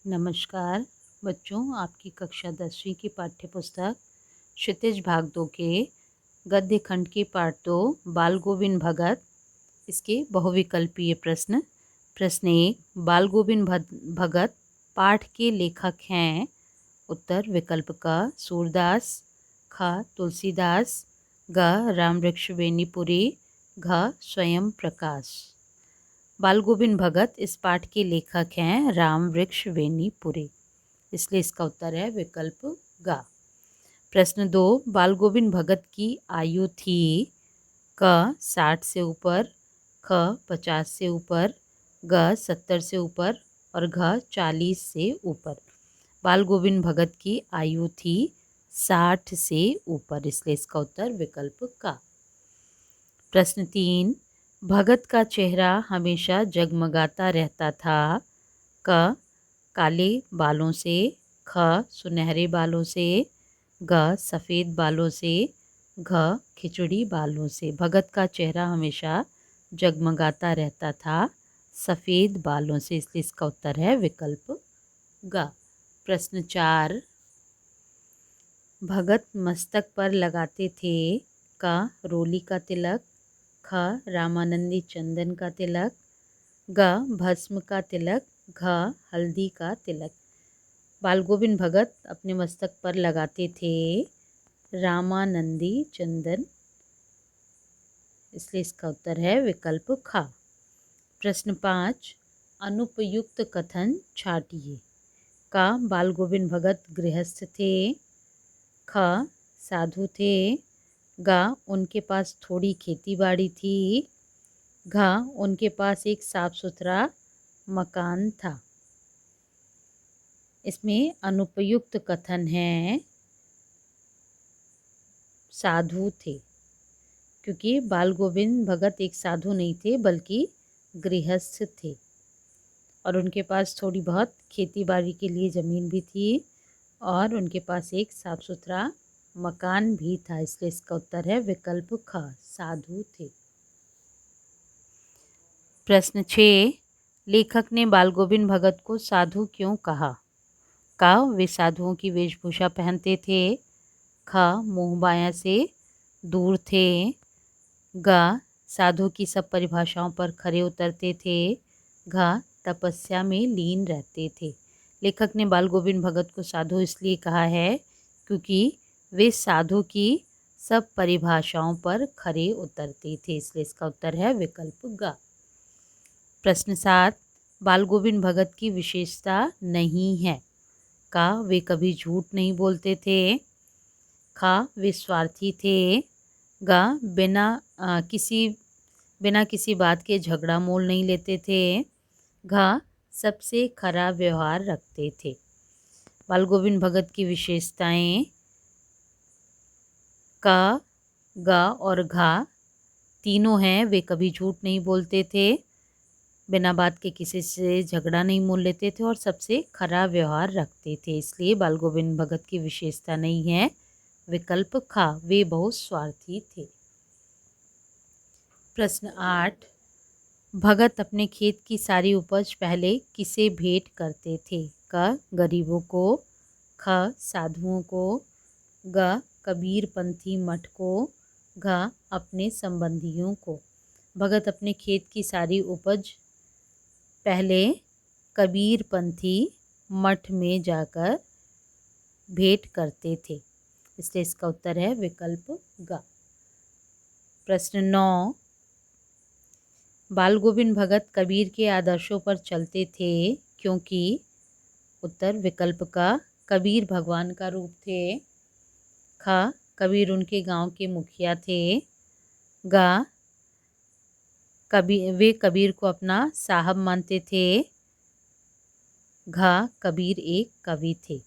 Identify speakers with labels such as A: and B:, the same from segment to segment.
A: नमस्कार बच्चों, आपकी कक्षा 10वीं की पाठ्य पुस्तक क्षितिज भाग 2 के गद्य खंड की पाठ 2 बाल गोविंद भगत, इसके बहुविकल्पीय प्रश्न। प्रश्न 1, बाल गोविंद भगत पाठ के लेखक हैं। उत्तर विकल्प क सूरदास, ख तुलसीदास, ग रामवृक्ष बेनीपुरी, घ स्वयं प्रकाश। बाल गोविंद भगत इस पाठ के लेखक हैं रामवृक्ष बेनीपुरी, इसलिए इसका उत्तर है विकल्प ग। प्रश्न 2, बाल गोविंद भगत की आयु थी। क 60 से ऊपर, ख 50 से ऊपर, ग 70 से ऊपर और घ 40 से ऊपर। बाल गोविंद भगत की आयु थी 60 से ऊपर, इसलिए इसका उत्तर विकल्प का। प्रश्न 3, भगत का चेहरा हमेशा जगमगाता रहता था। क काले बालों से, ख सुनहरे बालों से, ग सफ़ेद बालों से, घ खिचड़ी बालों से। भगत का चेहरा हमेशा जगमगाता रहता था सफ़ेद बालों से, इसलिए इसका उत्तर है विकल्प ग। प्रश्न 4, भगत मस्तक पर लगाते थे। क रोली का तिलक, ख रामानंदी चंदन का तिलक, ग भस्म का तिलक, घ हल्दी का तिलक। बाल गोविंद भगत अपने मस्तक पर लगाते थे रामानंदी चंदन, इसलिए इसका उत्तर है विकल्प ख। प्रश्न 5, अनुपयुक्त कथन छाटिए। का बाल गोविंद भगत गृहस्थ थे, ख साधु थे, ग उनके पास थोड़ी खेती बाड़ी थी, घ उनके पास एक साफ सुथरा मकान था। इसमें अनुपयुक्त कथन है साधु थे, क्योंकि बाल गोविंद भगत एक साधु नहीं थे बल्कि गृहस्थ थे और उनके पास थोड़ी बहुत खेती बाड़ी के लिए ज़मीन भी थी और उनके पास एक साफ सुथरा मकान भी था, इसलिए इसका उत्तर है विकल्प ख, साधु थे। प्रश्न 6, लेखक ने बाल गोविंद भगत को साधु क्यों कहा। का वे साधुओं की वेशभूषा पहनते थे, ख मोहमाया से दूर थे, ग साधु की सब परिभाषाओं पर खरे उतरते थे, घ तपस्या में लीन रहते थे। लेखक ने बाल गोविंद भगत को साधु इसलिए कहा है क्योंकि वे साधु की सब परिभाषाओं पर खरे उतरते थे, इसलिए इसका उत्तर है विकल्प ग। प्रश्न 7, बाल गोविंद भगत की विशेषता नहीं है। का वे कभी झूठ नहीं बोलते थे, ख वे स्वार्थी थे, ग बिना किसी बात के झगड़ा मोल नहीं लेते थे, घ सबसे खरा व्यवहार रखते थे। बाल गोविंद भगत की विशेषताएं क, ग और घ तीनों हैं। वे कभी झूठ नहीं बोलते थे, बिना बात के किसी से झगड़ा नहीं मोल लेते थे और सबसे खरा व्यवहार रखते थे, इसलिए बाल गोविंद भगत की विशेषता नहीं है विकल्प ख, वे बहुत स्वार्थी थे। प्रश्न 8, भगत अपने खेत की सारी उपज पहले किसे भेंट करते थे। क गरीबों को, ख साधुओं को, ग कबीरपंथी मठ को, घ अपने संबंधियों को। भगत अपने खेत की सारी उपज पहले कबीरपंथी मठ में जाकर भेंट करते थे, इसलिए इसका उत्तर है विकल्प ग। प्रश्न 9, बाल गोविंद भगत कबीर के आदर्शों पर चलते थे क्योंकि। उत्तर विकल्प का कबीर भगवान का रूप थे, ख कबीर उनके गांव के मुखिया थे, ग वे कबीर को अपना साहब मानते थे, घ कबीर एक कवि थे।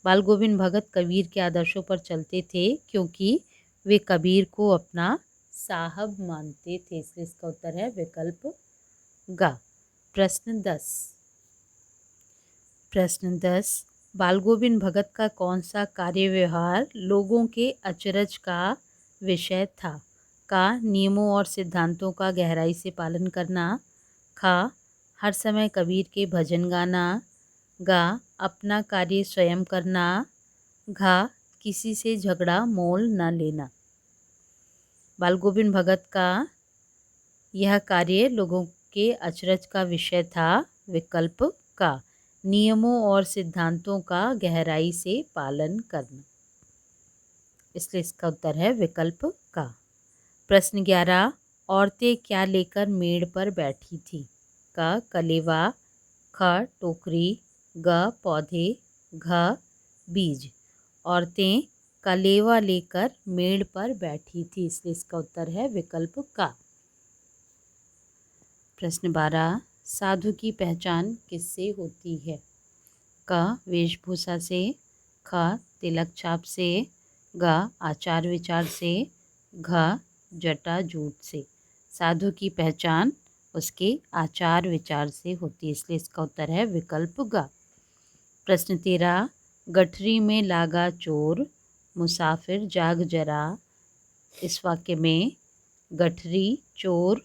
A: बाल गोविंद भगत कबीर के आदर्शों पर चलते थे क्योंकि वे कबीर को अपना साहब मानते थे, इसलिए इसका उत्तर है विकल्प ग। प्रश्न 10, बाल गोविंद भगत का कौन सा कार्य व्यवहार लोगों के अचरज का विषय था। का नियमों और सिद्धांतों का गहराई से पालन करना, ख हर समय कबीर के भजन गाना, गा अपना कार्य स्वयं करना। घा किसी से झगड़ा मोल न लेना। बाल गोविंद भगत का यह कार्य लोगों के अचरज का विषय था। विकल्प का नियमों और सिद्धांतों का गहराई से पालन करना, इसलिए इसका उत्तर है विकल्प का। प्रश्न 11, औरतें क्या लेकर मेड़ पर बैठी थी? का कलेवा, ख टोकरी, ग पौधे, घ बीज। औरतें कलेवा लेकर मेड़ पर बैठी थी, इसलिए इसका उत्तर है विकल्प का। प्रश्न 12, साधु की पहचान किससे होती है? क वेशभूषा से, ख तिलक छाप से, ग आचार विचार से, घ जटा जूट से। साधु की पहचान उसके आचार विचार से होती है, इसलिए इसका उत्तर है विकल्प ग। प्रश्न 13, गठरी में लागा चोर, मुसाफिर जाग जरा। इस वाक्य में गठरी, चोर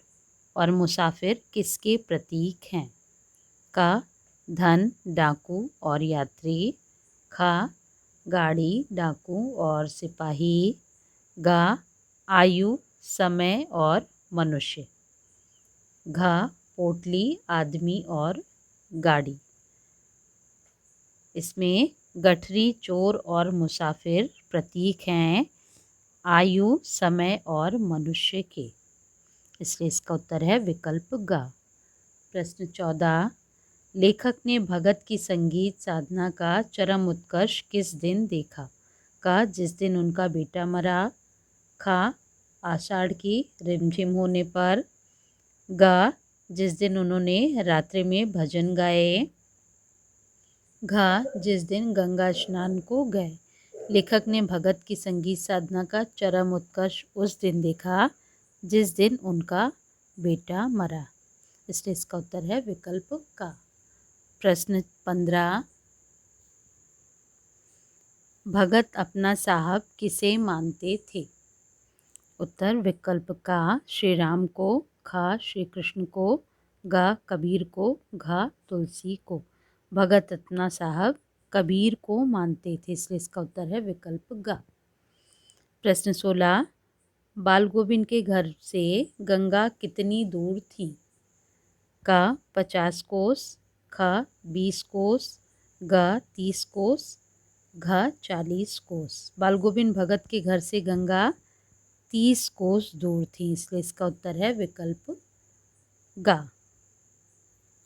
A: और मुसाफिर किसके प्रतीक हैं? का धन, डाकू और यात्री, खा गाड़ी, डाकू और सिपाही, गा आयु, समय और मनुष्य, घा पोटली, आदमी और गाड़ी। इसमें गठरी, चोर और मुसाफिर प्रतीक हैं आयु, समय और मनुष्य के, इसलिए इसका उत्तर है विकल्प ग। प्रश्न 14, लेखक ने भगत की संगीत साधना का चरम उत्कर्ष किस दिन देखा? का जिस दिन उनका बेटा मरा, खा आषाढ़ की रिमझिम होने पर, गा जिस दिन उन्होंने रात्रि में भजन गाए, घा जिस दिन गंगा स्नान को गए। लेखक ने भगत की संगीत साधना का चरम उत्कर्ष उस दिन देखा जिस दिन उनका बेटा मरा, इसलिए इसका उत्तर है विकल्प का। प्रश्न 15, भगत अपना साहब किसे मानते थे? उत्तर विकल्प का श्री राम को, खा श्री कृष्ण को, गा कबीर को, घा तुलसी को। भगत अपना साहब कबीर को मानते थे, इसलिए इसका उत्तर है विकल्प गा। प्रश्न 16, बाल गोविंद के घर से गंगा कितनी दूर थी? का 50 कोस, ख 20 कोस, ग 30 कोस, घ 40 कोस। बाल गोविंद भगत के घर से गंगा 30 कोस दूर थी, इसलिए इसका उत्तर है विकल्प गा।